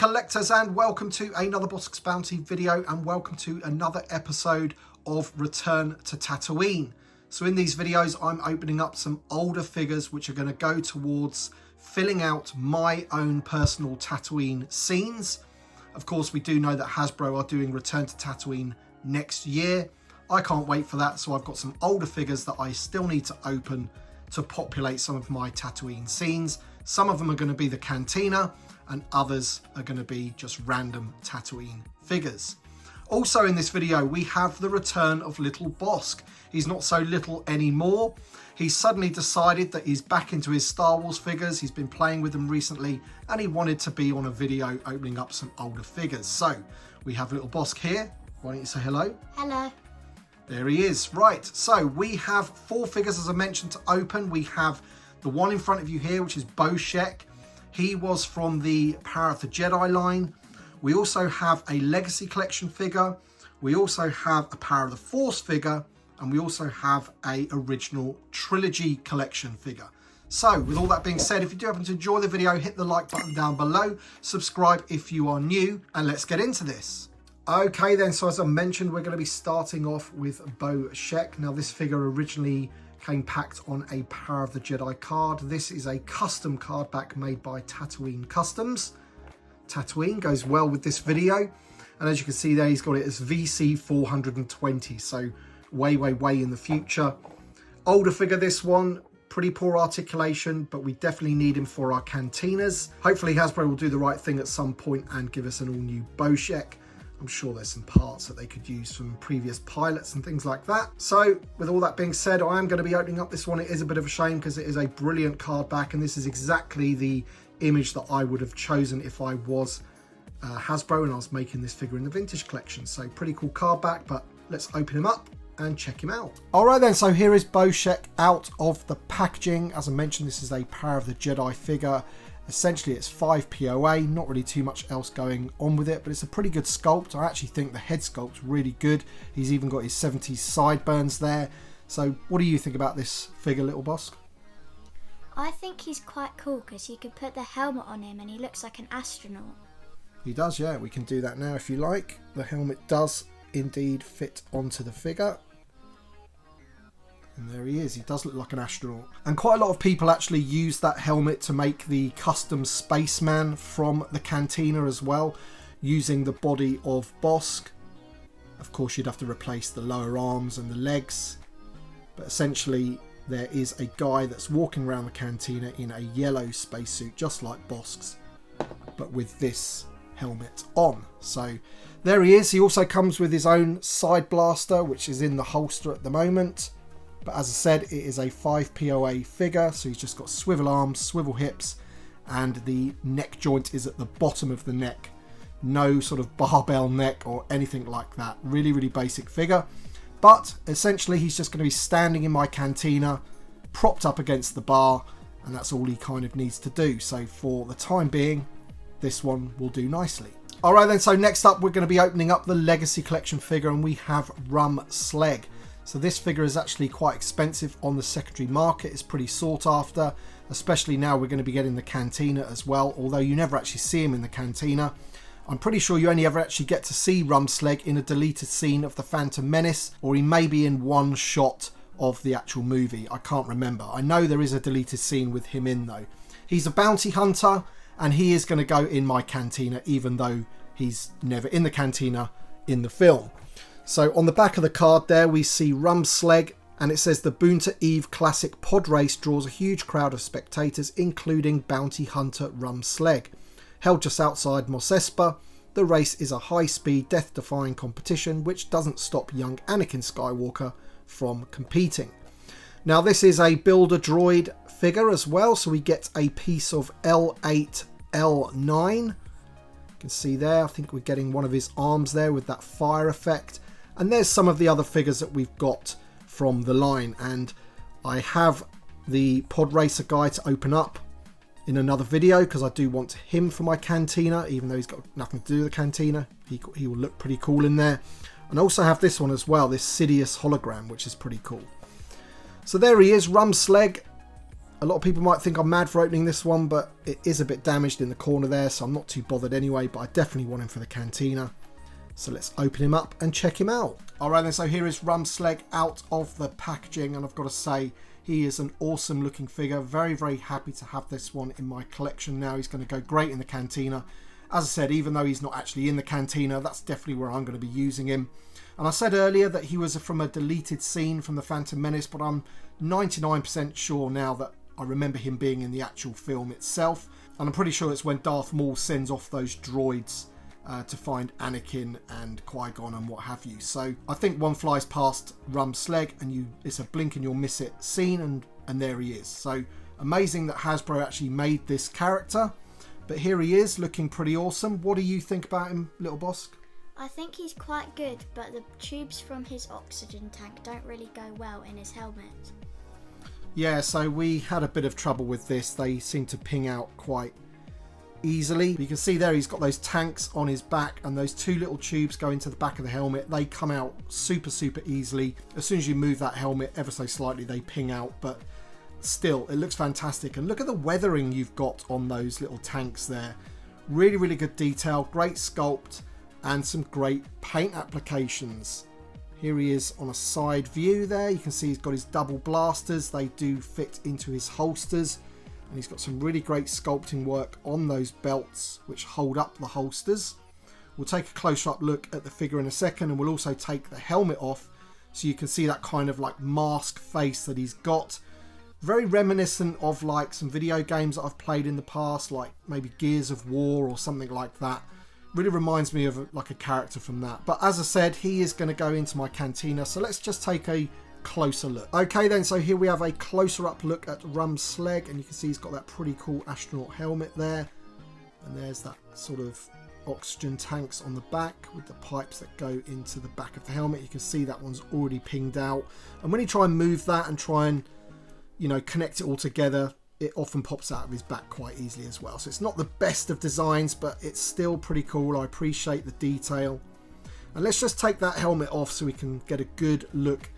collectors, and welcome to another Bossk's Bounty video, and welcome to another episode of Return to Tatooine. So in these videos I'm opening up some older figures which are going to go towards filling out my own personal Tatooine scenes. Of course, we do know that Hasbro are doing Return to Tatooine next year. I can't wait for that, so I've got some older figures that I still need to open to populate some of my Tatooine scenes. Some of them are going to be the Cantina, and others are going to be just random Tatooine figures. Also in this video, we have the return of little Bossk. He's not so little anymore. He's suddenly decided that he's back into his Star Wars figures. He's been playing with them recently, and he wanted to be on a video opening up some older figures. So we have little Bossk here. Why don't you say hello? Hello. There he is. Right, so we have 4 figures, as I mentioned, to open. We have the one in front of you here, which is Bossk. He was from the Power of the Jedi line. We also have a Legacy Collection figure. We also have a Power of the Force figure. And we also have a original Trilogy Collection figure. So with all that being said, if you do happen to enjoy the video, hit the like button down below. Subscribe if you are new, and let's get into this. Okay then, so as I mentioned, we're going to be starting off with Bossk. Now this figure originally came packed on a Power of the Jedi card. This is a custom card back made by Tatooine Customs. Tatooine goes well with this video. And as you can see there, he's got it as VC 420. So way in the future. Older figure, this one. Pretty poor articulation, but we definitely need him for our cantinas. Hopefully Hasbro will do the right thing at some point and give us an all-new Bossk. I'm sure there's some parts that they could use from previous pilots and things like that. So with all that being said, I am going to be opening up this one. It is a bit of a shame because it is a brilliant card back, and this is exactly the image that I would have chosen if I was Hasbro and I was making this figure in the vintage collection. So pretty cool card back, but let's open him up and check him out. All right then, so here is Bossk out of the packaging. As I mentioned, this is a Power of the Jedi figure. Essentially it's 5 POA, not really too much else going on with it, but it's a pretty good sculpt. I actually think the head sculpt's really good. He's even got his 70s sideburns there. So what do you think about this figure, little Bossk? I think he's quite cool because you could put the helmet on him and he looks like an astronaut. He does, yeah. We can do that now if you like. The helmet does indeed fit onto the figure. And there he is. He does look like an astronaut. And quite a lot of people actually use that helmet to make the custom spaceman from the Cantina as well, using the body of Bossk. Of course, you'd have to replace the lower arms and the legs. But essentially, there is a guy that's walking around the Cantina in a yellow spacesuit, just like Bossk's, but with this helmet on. So there he is. He also comes with his own side blaster, which is in the holster at the moment. But as I said, it is a 5 POA figure, so he's just got swivel arms, swivel hips, and the neck joint is at the bottom of the neck. No sort of barbell neck or anything like that. Really basic figure. But essentially, he's just going to be standing in my Cantina, propped up against the bar, and that's all he kind of needs to do. So for the time being, this one will do nicely. Alright then, so next up, we're going to be opening up the Legacy Collection figure, and we have Slag. So this figure is actually quite expensive on the secondary market. It's pretty sought after, especially now we're going to be getting the Cantina as well, although you never actually see him in the Cantina. I'm pretty sure you only ever actually get to see Slag in a deleted scene of The Phantom Menace, or he may be in one shot of the actual movie. I can't remember. I know there is a deleted scene with him in though. He's a bounty hunter, and he is going to go in my Cantina, even though he's never in the Cantina in the film. So on the back of the card there, we see Slag, and it says the Boonta Eve Classic Pod Race draws a huge crowd of spectators, including bounty hunter Slag. Held just outside Mos Espa, the race is a high-speed, death-defying competition which doesn't stop young Anakin Skywalker from competing. Now this is a builder droid figure as well, so we get a piece of L8, L9. You can see there, I think we're getting one of his arms there with that fire effect. And there's some of the other figures that we've got from the line. And I have the Pod Racer guy to open up in another video because I do want him for my Cantina, even though he's got nothing to do with the Cantina. He will look pretty cool in there. And I also have this one as well, this Sidious hologram, which is pretty cool. So there he is, Slag. A lot of people might think I'm mad for opening this one, but it is a bit damaged in the corner there, so I'm not too bothered anyway, but I definitely want him for the Cantina. So let's open him up and check him out. Alright then, so here is Rumsleg out of the packaging, and I've got to say, he is an awesome looking figure. Very, very happy to have this one in my collection now. He's going to go great in the Cantina. As I said, even though he's not actually in the Cantina, that's definitely where I'm going to be using him. And I said earlier that he was from a deleted scene from The Phantom Menace, but I'm 99% sure now that I remember him being in the actual film itself. And I'm pretty sure it's when Darth Maul sends off those droids to find Anakin and Qui-Gon and what have you. So I think one flies past Rumsleg and it's a blink and you'll miss it scene, and there he is. So amazing that Hasbro actually made this character. But here he is, looking pretty awesome. What do you think about him, little Bossk? I think he's quite good, but the tubes from his oxygen tank don't really go well in his helmet. Yeah, so we had a bit of trouble with this. They seem to ping out quite easily. You can see there he's got those tanks on his back, and those two little tubes go into the back of the helmet. They come out super easily. As soon as you move that helmet ever so slightly, they ping out, but still, it looks fantastic. And look at the weathering you've got on those little tanks there. Really good detail, great sculpt, and some great paint applications. Here he is on a side view there. You can see he's got his double blasters. They do fit into his holsters. And he's got some really great sculpting work on those belts which hold up the holsters. We'll take a closer up look at the figure in a second, and we'll also take the helmet off so you can see that kind of like mask face that he's got. Very reminiscent of like some video games that I've played in the past, like maybe Gears of War or something like that. Really reminds me of like a character from that. But as I said, he is going to go into my Cantina, so let's just take a closer look. Okay then, so here we have a closer up look at Rumsleg, and you can see he's got that pretty cool astronaut helmet there, and there's that sort of oxygen tanks on the back with the pipes that go into the back of the helmet. You can see that one's already pinged out, and when you try and move that and try and, you know, connect it all together, it often pops out of his back quite easily as well. So it's not the best of designs, but it's still pretty cool. I appreciate the detail. And let's just take that helmet off so we can get a good look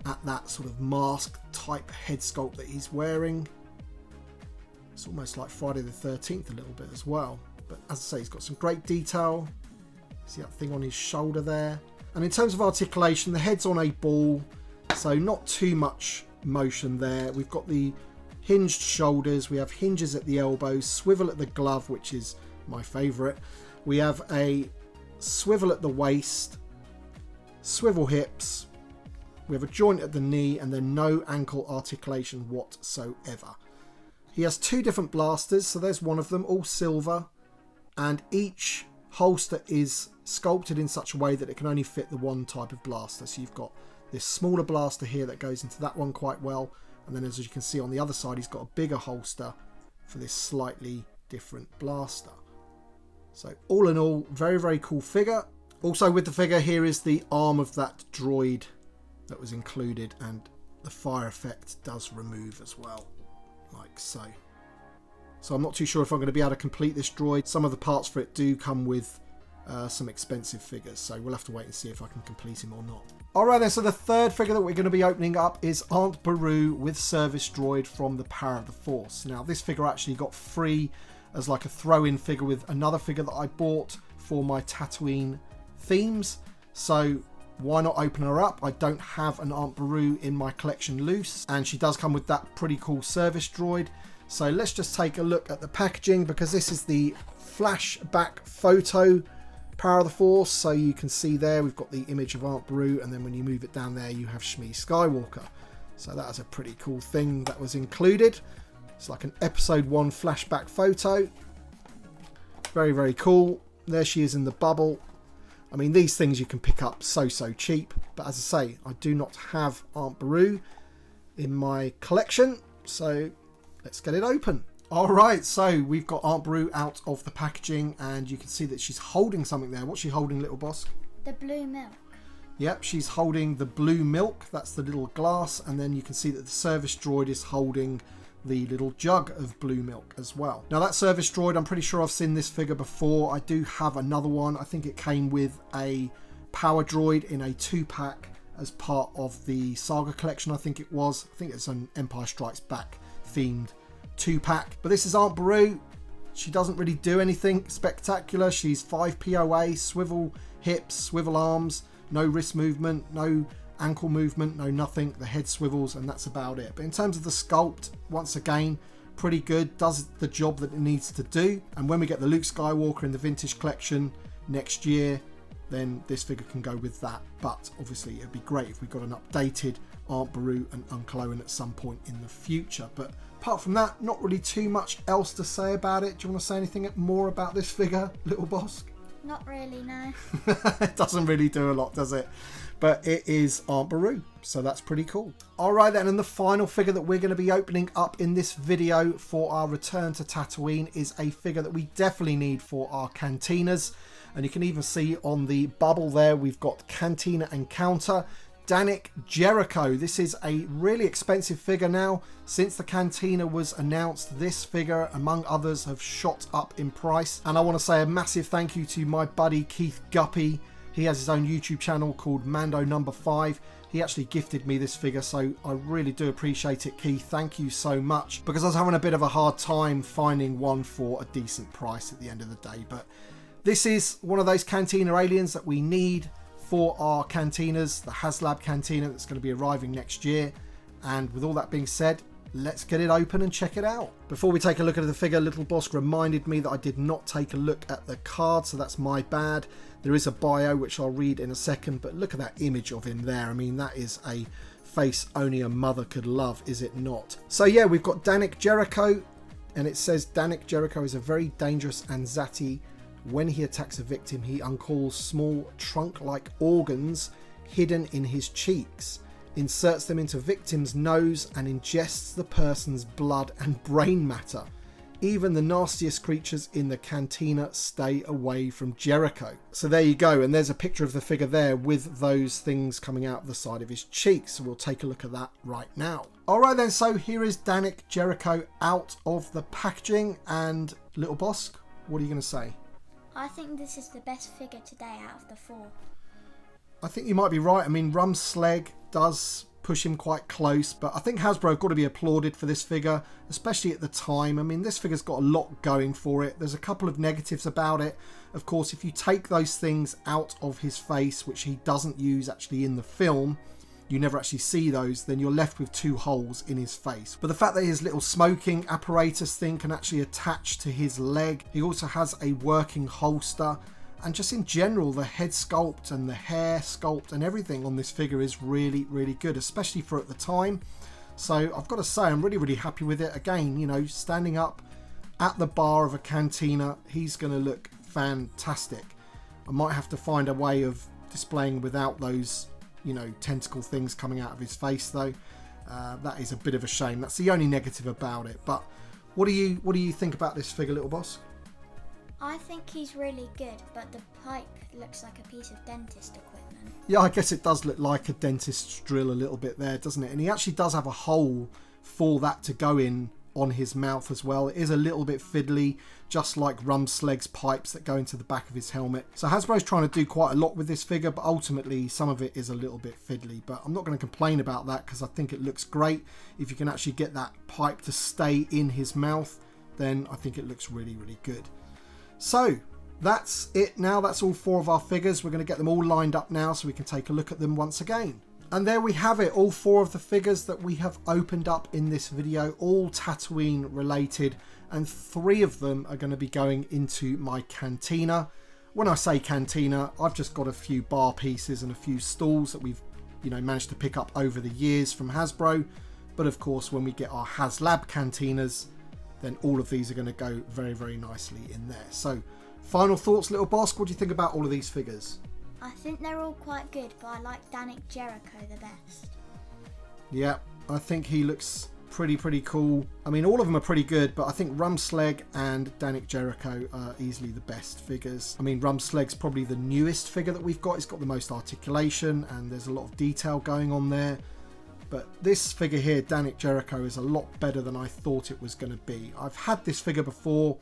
at that sort of mask type head sculpt that he's wearing. It's almost like Friday the 13th a little bit as well. But as I say, he's got some great detail. See that thing on his shoulder there. And in terms of articulation, the head's on a ball, so not too much motion there. We've got the hinged shoulders, we have hinges at the elbows, swivel at the glove, which is my favourite. We have a swivel at the waist, swivel hips, we have a joint at the knee, and then no ankle articulation whatsoever. He has two different blasters, so there's one of them, all silver, and each holster is sculpted in such a way that it can only fit the one type of blaster. So you've got this smaller blaster here that goes into that one quite well, and then as you can see on the other side, he's got a bigger holster for this slightly different blaster. So all in all, very cool figure. Also with the figure, here is the arm of that droid that was included, and the fire effect does remove as well, like so. So I'm not too sure if I'm going to be able to complete this droid. Some of the parts for it do come with some expensive figures, so we'll have to wait and see if I can complete him or not. Alright then, so the third figure that we're going to be opening up is Aunt Beru with Service Droid from the Power of the Force. Now this figure actually got free as like a throw-in figure with another figure that I bought for my Tatooine themes, so why not open her up? I don't have an Aunt Beru in my collection loose, and she does come with that pretty cool Service Droid. So let's just take a look at the packaging, because this is the flashback photo Power of the Force. So you can see there we've got the image of Aunt Beru, and then when you move it down there you have Shmi Skywalker. So that is a pretty cool thing that was included. It's like an episode 1 flashback photo. Very cool. There she is in the bubble. I mean, these things you can pick up so cheap, but as I say, I do not have Aunt Beru in my collection, so let's get it open. Alright, so we've got Aunt Beru out of the packaging, and you can see that she's holding something there. What's she holding, little Bossk? The blue milk. Yep, she's holding the blue milk. That's the little glass, and then you can see that the service droid is holding the little jug of blue milk as well. Now that service droid, I'm pretty sure I've seen this figure before. I do have another one. I think it came with a power droid in a 2-pack as part of the Saga collection, I think it was. I think it's an Empire Strikes Back themed 2-pack. But this is Aunt Beru. She doesn't really do anything spectacular. She's 5 POA, swivel hips, swivel arms, no wrist movement, no ankle movement, no nothing. The head swivels and that's about it. But in terms of the sculpt, once again, pretty good, does the job that it needs to do. And when we get the Luke Skywalker in the vintage collection next year, then this figure can go with that. But obviously it'd be great if we got an updated Aunt Beru and Uncle Owen at some point in the future. But apart from that, not really too much else to say about it. Do you want to say anything more about this figure, little Bossk? Not really, no. It doesn't really do a lot, does it? But it is Aunt Beru, so that's pretty cool. All right then, and the final figure that we're going to be opening up in this video for our return to Tatooine is a figure that we definitely need for our cantinas. And you can even see on the bubble there, we've got Cantina Encounter, Danik Jericho. This is a really expensive figure now. Since the Cantina was announced, this figure, among others, have shot up in price. And I want to say a massive thank you to my buddy Keith Guppy. He has his own YouTube channel called Mando Number 5. He actually gifted me this figure, so I really do appreciate it, Keith. Thank you so much, because I was having a bit of a hard time finding one for a decent price at the end of the day. But this is one of those Cantina aliens that we need for our cantinas, the HasLab Cantina that's going to be arriving next year. And with all that being said, let's get it open and check it out. Before we take a look at the figure, Little Bossk reminded me that I did not take a look at the card, so that's my bad. There is a bio which I'll read in a second, but look at that image of him there. I mean, that is a face only a mother could love, is it not? So yeah, we've got Danik Jericho, and it says Danik Jericho is a very dangerous Anzati. When he attacks a victim, he uncalls small trunk-like organs hidden in his cheeks, inserts them into victim's nose and ingests the person's blood and brain matter. Even the nastiest creatures in the cantina stay away from Jericho. So there you go, and there's a picture of the figure there with those things coming out of the side of his cheeks. So we'll take a look at that right now. Alright then, so here is Danik Jericho out of the packaging. And Little Bossk, what are you going to say? I think this is the best figure today out of the 4. I think you might be right. I mean, Rumsleg does push him quite close, but I think Hasbro have got to be applauded for this figure, especially at the time. I mean, this figure's got a lot going for it. There's a couple of negatives about it. Of course, if you take those things out of his face, which he doesn't use actually in the film, you never actually see those, then you're left with 2 holes in his face. But the fact that his little smoking apparatus thing can actually attach to his leg, he also has a working holster, and just in general, the head sculpt and the hair sculpt and everything on this figure is really, really good, especially for at the time. So I've got to say, I'm really, really happy with it. Again, you know, standing up at the bar of a cantina, he's going to look fantastic. I might have to find a way of displaying without those, you know, tentacle things coming out of his face though. That is a bit of a shame. That's the only negative about it. But what do you think about this figure, Little Bossk? I think he's really good, but the pipe looks like a piece of dentist equipment. Yeah, I guess it does look like a dentist's drill a little bit there, doesn't it? And he actually does have a hole for that to go in on his mouth as well. It is a little bit fiddly, just like Rumsleg's pipes that go into the back of his helmet. So Hasbro's trying to do quite a lot with this figure, but ultimately some of it is a little bit fiddly. But I'm not going to complain about that because I think it looks great. If you can actually get that pipe to stay in his mouth, then I think it looks really, really good. So that's it now. That's all 4 of our figures. We're going to get them all lined up now so we can take a look at them once again. And there we have it, all 4 of the figures that we have opened up in this video, all Tatooine related, and 3 of them are going to be going into my cantina. When I say cantina, I've just got a few bar pieces and a few stools that we've, you know, managed to pick up over the years from Hasbro. But of course, when we get our HasLab cantinas, then all of these are going to go very, very nicely in there. So, final thoughts, Little Bossk, what do you think about all of these figures? I think they're all quite good, but I like Danik Jericho the best. Yeah, I think he looks pretty cool. I mean, all of them are pretty good, but I think Rumsleg and Danik Jericho are easily the best figures. I mean, Rumsleg's probably the newest figure that we've got. It's got the most articulation, and there's a lot of detail going on there. But this figure here, Danik Jericho, is a lot better than I thought it was going to be. I've had this figure before,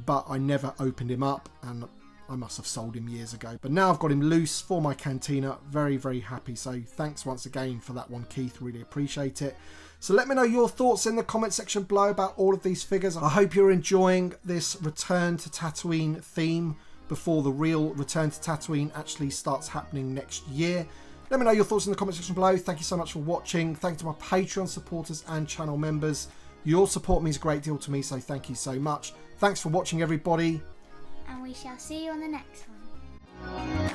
but I never opened him up, and I must have sold him years ago. But now I've got him loose for my cantina. Very, very happy. So thanks once again for that one, Keith. Really appreciate it. So let me know your thoughts in the comment section below about all of these figures. I hope you're enjoying this Return to Tatooine theme before the real Return to Tatooine actually starts happening next year. Let me know your thoughts in the comment section below. Thank you so much for watching. Thank you to my Patreon supporters and channel members. Your support means a great deal to me, so thank you so much. Thanks for watching, everybody. And we shall see you on the next one.